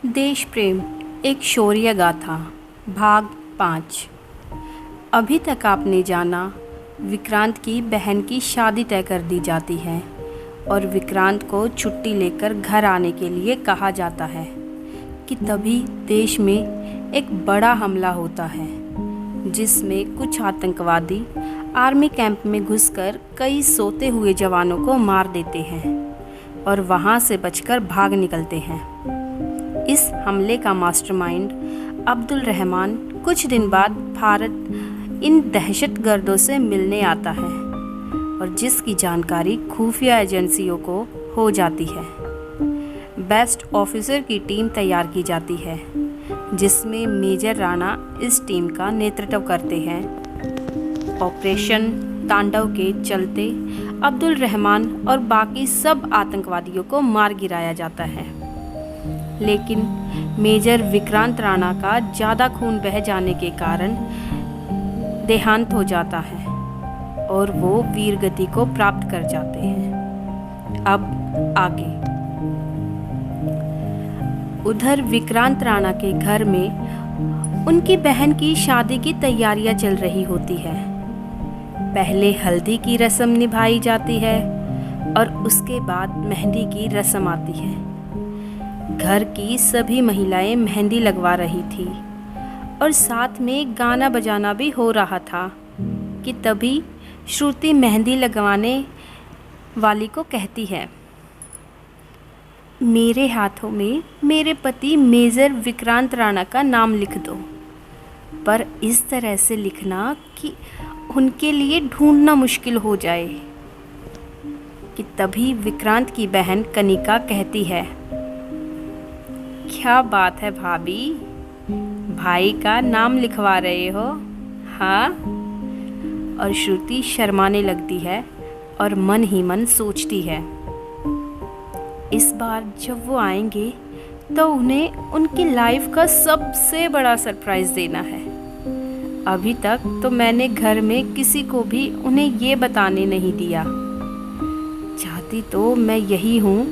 देश प्रेम एक शौर्य गाथा भाग 5। अभी तक आपने जाना, विक्रांत की बहन की शादी तय कर दी जाती है और विक्रांत को छुट्टी लेकर घर आने के लिए कहा जाता है कि तभी देश में एक बड़ा हमला होता है जिसमें कुछ आतंकवादी आर्मी कैंप में घुसकर कई सोते हुए जवानों को मार देते हैं और वहां से बचकर भाग निकलते हैं। इस हमले का मास्टरमाइंड अब्दुल रहमान कुछ दिन बाद भारत इन दहशतगर्दों से मिलने आता है और जिसकी जानकारी खुफिया एजेंसियों को हो जाती है। बेस्ट ऑफिसर की टीम तैयार की जाती है जिसमें मेजर राणा इस टीम का नेतृत्व करते हैं। ऑपरेशन तांडव के चलते अब्दुल रहमान और बाकी सब आतंकवादियों को मार गिराया जाता है, लेकिन मेजर विक्रांत राणा का ज़्यादा खून बह जाने के कारण देहांत हो जाता है और वो वीरगति को प्राप्त कर जाते हैं। अब आगे। उधर विक्रांत राणा के घर में उनकी बहन की शादी की तैयारियां चल रही होती है। पहले हल्दी की रस्म निभाई जाती है और उसके बाद मेहंदी की रस्म आती है। घर की सभी महिलाएं मेहंदी लगवा रही थी और साथ में गाना बजाना भी हो रहा था कि तभी श्रुति मेहंदी लगवाने वाली को कहती है, मेरे हाथों में मेरे पति मेजर विक्रांत राणा का नाम लिख दो, पर इस तरह से लिखना कि उनके लिए ढूंढना मुश्किल हो जाए। कि तभी विक्रांत की बहन कनिका कहती है, क्या बात है भाभी, भाई का नाम लिखवा रहे हो? हाँ। और श्रुति शर्माने लगती है और मन ही मन सोचती है, इस बार जब वो आएंगे तो उन्हें उनकी लाइफ का सबसे बड़ा सरप्राइज़ देना है। अभी तक तो मैंने घर में किसी को भी उन्हें ये बताने नहीं दिया। चाहती तो मैं यही हूँ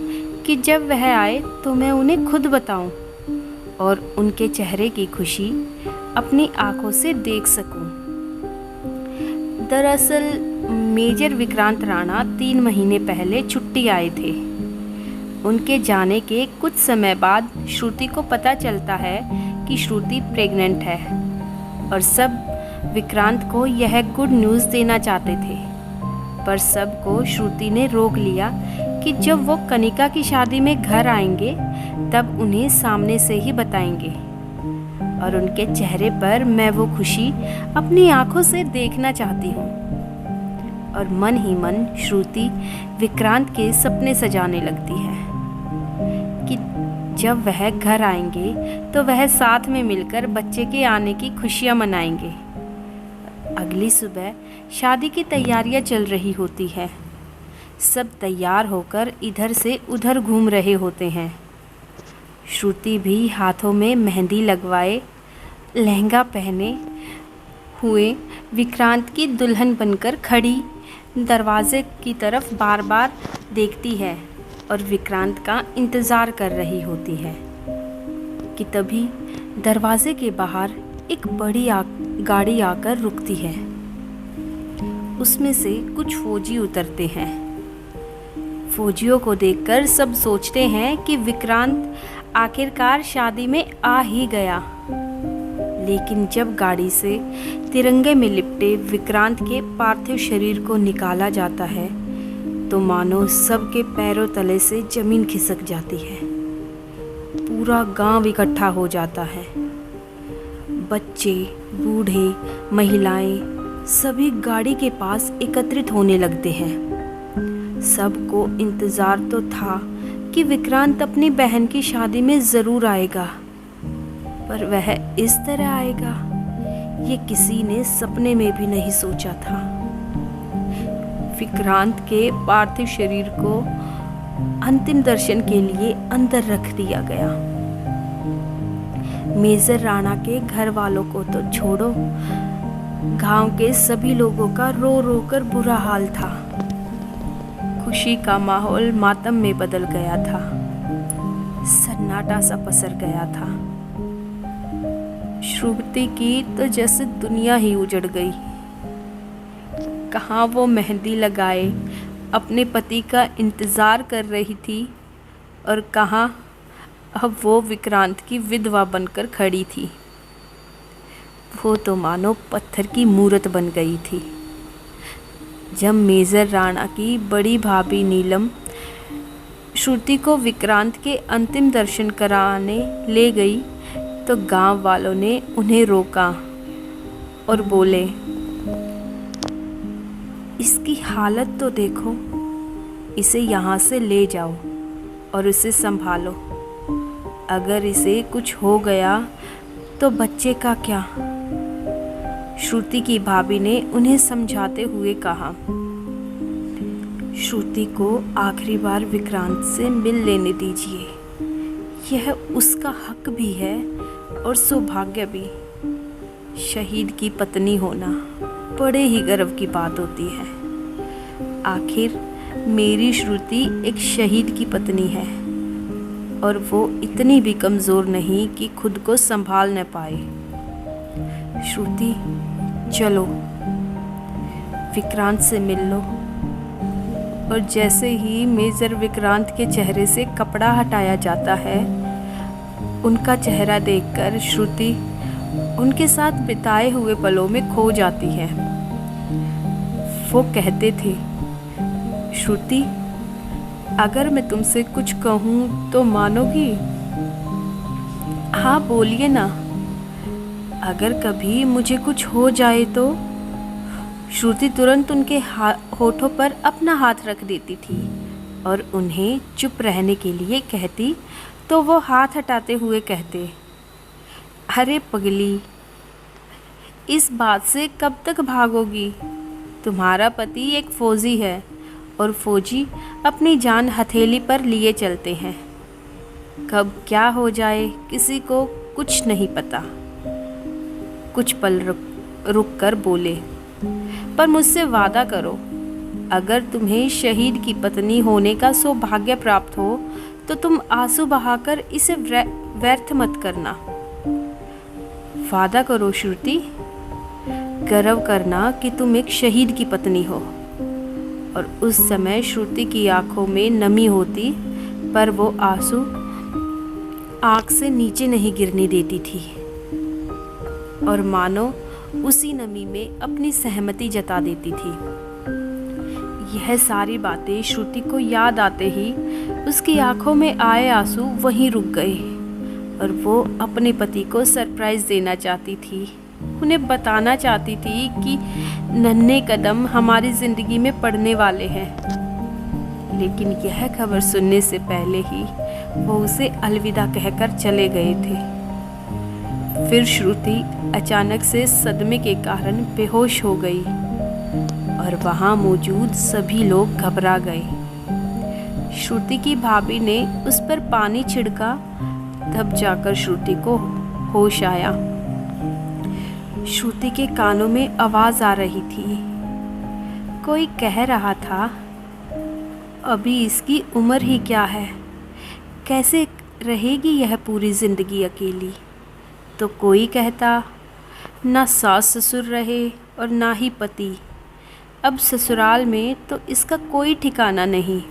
कि जब वह आए तो मैं उन्हें खुद बताऊं और उनके चेहरे की खुशी अपनी आंखों से देख सकूं। दरअसल मेजर विक्रांत राणा 3 महीने पहले छुट्टी आए थे। उनके जाने के कुछ समय बाद श्रुति को पता चलता है कि श्रुति प्रेग्नेंट है और सब विक्रांत को यह गुड न्यूज़ देना चाहते थे, पर सबको श्रुति ने रोक लिया कि जब वो कनिका की शादी में घर आएंगे तब उन्हें सामने से ही बताएंगे और उनके चेहरे पर मैं वो खुशी अपनी आंखों से देखना चाहती हूँ। और मन ही मन श्रुति विक्रांत के सपने सजाने लगती है कि जब वह घर आएंगे तो वह साथ में मिलकर बच्चे के आने की खुशियाँ मनाएंगे। अगली सुबह शादी की तैयारियां चल रही होती है। सब तैयार होकर इधर से उधर घूम रहे होते हैं। श्रुति भी हाथों में मेहंदी लगवाए लहंगा पहने हुए विक्रांत की दुल्हन बनकर खड़ी दरवाजे की तरफ बार बार देखती है और विक्रांत का इंतज़ार कर रही होती है कि तभी दरवाजे के बाहर एक बड़ी गाड़ी आकर रुकती है। उसमें से कुछ फौजी उतरते हैं। फौजियों को देखकर सब सोचते हैं कि विक्रांत आखिरकार शादी में आ ही गया, लेकिन जब गाड़ी से तिरंगे में लिपटे विक्रांत के पार्थिव शरीर को निकाला जाता है तो मानो सबके पैरों तले से जमीन खिसक जाती है। पूरा गांव इकट्ठा हो जाता है। बच्चे, बूढ़े, महिलाएं सभी गाड़ी के पास एकत्रित होने लगते हैं। सबको इंतज़ार तो था कि विक्रांत अपनी बहन की शादी में ज़रूर आएगा, पर वह इस तरह आएगा ये किसी ने सपने में भी नहीं सोचा था। विक्रांत के पार्थिव शरीर को अंतिम दर्शन के लिए अंदर रख दिया गया। मेजर राणा के घर वालों को तो छोड़ो, गांव के सभी लोगों का रो रो कर बुरा हाल था। खुशी का माहौल मातम में बदल गया था। सन्नाटा सा पसर गया था। श्रुति की तो जैसे दुनिया ही उजड़ गई। कहाँ वो मेहंदी लगाए अपने पति का इंतज़ार कर रही थी और कहाँ अब वो विक्रांत की विधवा बनकर खड़ी थी। वो तो मानो पत्थर की मूरत बन गई थी। जब मेजर राणा की बड़ी भाभी नीलम श्रुति को विक्रांत के अंतिम दर्शन कराने ले गई तो गांव वालों ने उन्हें रोका और बोले, इसकी हालत तो देखो, इसे यहाँ से ले जाओ और इसे संभालो। अगर इसे कुछ हो गया तो बच्चे का क्या? श्रुति की भाभी ने उन्हें समझाते हुए कहा, श्रुति को आखिरी बार विक्रांत से मिल लेने दीजिए। यह उसका हक भी है और सौभाग्य भी। शहीद की पत्नी होना बड़े ही गर्व की बात होती है। आखिर मेरी श्रुति एक शहीद की पत्नी है और वो इतनी भी कमज़ोर नहीं कि खुद को संभाल न पाए। श्रुति, चलो विक्रांत से मिल लो। और जैसे ही मेजर विक्रांत के चेहरे से कपड़ा हटाया जाता है, उनका चेहरा देखकर श्रुति उनके साथ बिताए हुए पलों में खो जाती है। वो कहते थे, श्रुति, अगर मैं तुमसे कुछ कहूँ तो मानोगी? हाँ बोलिए ना। अगर कभी मुझे कुछ हो जाए तो? श्रुति तुरंत उनके होठों पर अपना हाथ रख देती थी और उन्हें चुप रहने के लिए कहती तो वो हाथ हटाते हुए कहते, अरे पगली, इस बात से कब तक भागोगी? तुम्हारा पति एक फौजी है और फौजी अपनी जान हथेली पर लिए चलते हैं। कब क्या हो जाए किसी को कुछ नहीं पता। कुछ पल रुक कर बोले, पर मुझसे वादा करो, अगर तुम्हें शहीद की पत्नी होने का सौभाग्य प्राप्त हो तो तुम आंसू बहाकर इसे व्यर्थ मत करना। वादा करो श्रुति, गर्व करना कि तुम एक शहीद की पत्नी हो। और उस समय श्रुति की आंखों में नमी होती, पर वो आंसू आँख से नीचे नहीं गिरने देती थी और मानो उसी नमी में अपनी सहमति जता देती थी। यह सारी बातें श्रुति को याद आते ही उसकी आंखों में आए आंसू वहीं रुक गए और वो अपने पति को सरप्राइज देना चाहती थी। उन्हें बताना चाहती थी कि नन्हे कदम हमारी ज़िंदगी में पड़ने वाले हैं। लेकिन यह खबर सुनने से पहले ही वो उसे अलविदा कहकर चले गए थे। फिर श्रुति अचानक से सदमे के कारण बेहोश हो गई और वहाँ मौजूद सभी लोग घबरा गए। श्रुति की भाभी ने उस पर पानी छिड़का, तब जाकर श्रुति को होश आया। श्रुति के कानों में आवाज़ आ रही थी। कोई कह रहा था, अभी इसकी उम्र ही क्या है, कैसे रहेगी यह पूरी ज़िंदगी अकेली। तो कोई कहता, ना सास ससुर रहे और ना ही पति, अब ससुराल में तो इसका कोई ठिकाना नहीं।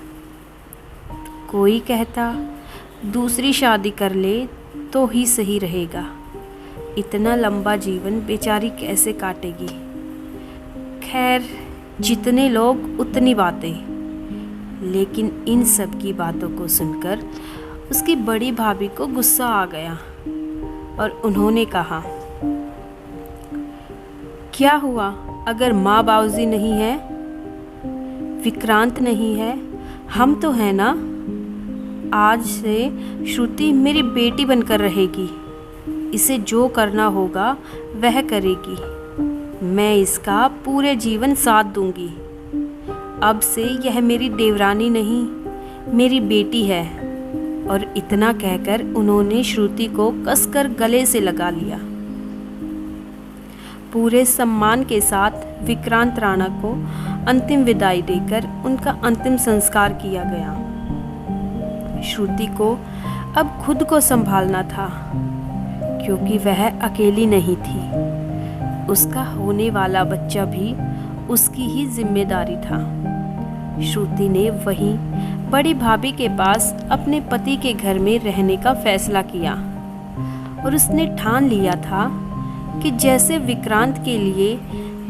कोई कहता, दूसरी शादी कर ले तो ही सही रहेगा, इतना लंबा जीवन बेचारी कैसे काटेगी। खैर, जितने लोग उतनी बातें। लेकिन इन सब की बातों को सुनकर उसकी बड़ी भाभी को गुस्सा आ गया और उन्होंने कहा, क्या हुआ अगर माँ बाबूजी नहीं है, विक्रांत नहीं है, हम तो हैं ना। आज से श्रुति मेरी बेटी बनकर रहेगी। इसे जो करना होगा वह करेगी। मैं इसका पूरे जीवन साथ दूंगी। अब से यह मेरी देवरानी नहीं, मेरी बेटी है। और इतना कहकर उन्होंने श्रुति को कसकर गले से लगा लिया। पूरे सम्मान के साथ विक्रांत राणा को अंतिम विदाई देकर उनका अंतिम संस्कार किया गया। श्रुति को अब खुद को संभालना था, क्योंकि वह अकेली नहीं थी। उसका होने वाला बच्चा भी उसकी ही जिम्मेदारी था। श्रुति ने वहीं बड़ी भाभी के पास अपने पति के घर में रहने का फैसला किया और उसने ठान लिया था कि जैसे विक्रांत के लिए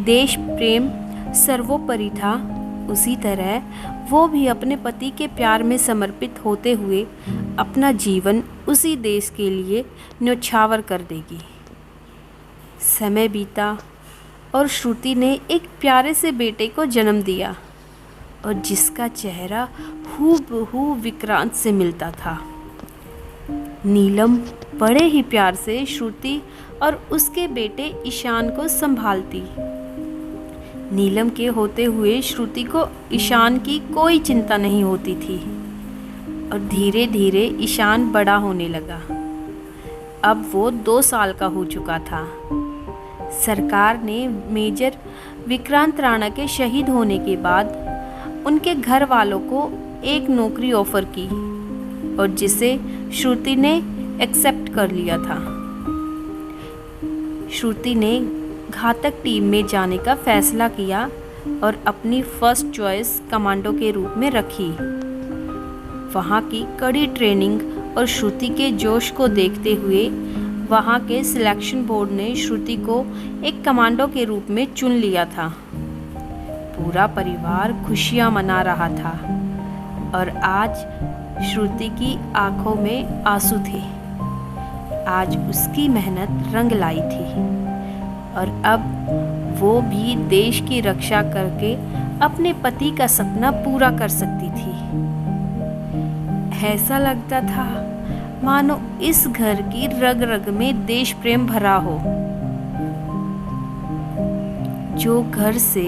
देश प्रेम सर्वोपरि था, उसी तरह वो भी अपने पति के प्यार में समर्पित होते हुए अपना जीवन उसी देश के लिए न्यौछावर कर देगी। समय बीता और श्रुति ने एक प्यारे से बेटे को जन्म दिया और जिसका चेहरा हूबहू विक्रांत से मिलता था। नीलम बड़े ही प्यार से श्रुति और उसके बेटे ईशान को संभालती। नीलम के होते हुए श्रुति को ईशान की कोई चिंता नहीं होती थी और धीरे धीरे ईशान बड़ा होने लगा। अब वो 2 साल का हो चुका था। सरकार ने मेजर विक्रांत राणा के शहीद होने के बाद उनके घर वालों को एक नौकरी ऑफर की और जिसे श्रुति ने एक्सेप्ट कर लिया था। श्रुति ने घातक टीम में जाने का फैसला किया और अपनी फर्स्ट चॉइस कमांडो के रूप में रखी। वहाँ की कड़ी ट्रेनिंग और श्रुति के जोश को देखते हुए वहाँ के सिलेक्शन बोर्ड ने श्रुति को एक कमांडो के रूप में चुन लिया था। पूरा परिवार खुशियाँ मना रहा था और आज श्रुति की आंखों में आंसू थे। आज उसकी मेहनत रंग लाई थी और अब वो भी देश की रक्षा करके अपने पति का सपना पूरा कर सकती थी। ऐसा लगता था मानो इस घर की रग रग में देश प्रेम भरा हो। जो घर से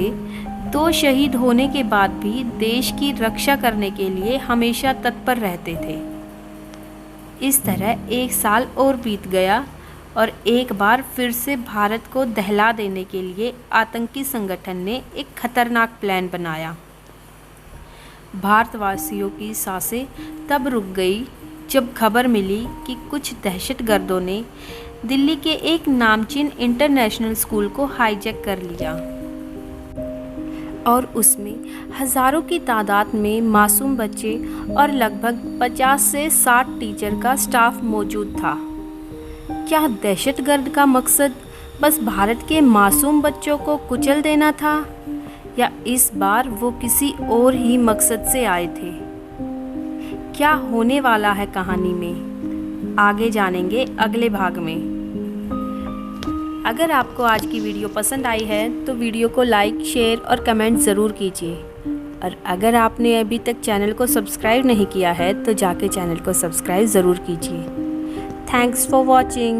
2 शहीद होने के बाद भी देश की रक्षा करने के लिए हमेशा तत्पर रहते थे। इस तरह 1 साल और बीत गया और एक बार फिर से भारत को दहला देने के लिए आतंकी संगठन ने एक खतरनाक प्लान बनाया। भारतवासियों की सांसें तब रुक गई जब खबर मिली कि कुछ दहशतगर्दों ने दिल्ली के एक नामचीन इंटरनेशनल स्कूल को हाईजैक कर लिया और उसमें हज़ारों की तादाद में मासूम बच्चे और लगभग 50 से 60 टीचर का स्टाफ मौजूद था। क्या दहशतगर्द का मकसद बस भारत के मासूम बच्चों को कुचल देना था या इस बार वो किसी और ही मकसद से आए थे? क्या होने वाला है कहानी में, आगे जानेंगे अगले भाग में। अगर आपको आज की वीडियो पसंद आई है तो वीडियो को लाइक, शेयर और कमेंट ज़रूर कीजिए और अगर आपने अभी तक चैनल को सब्सक्राइब नहीं किया है तो जाके चैनल को सब्सक्राइब ज़रूर कीजिए। Thanks for watching.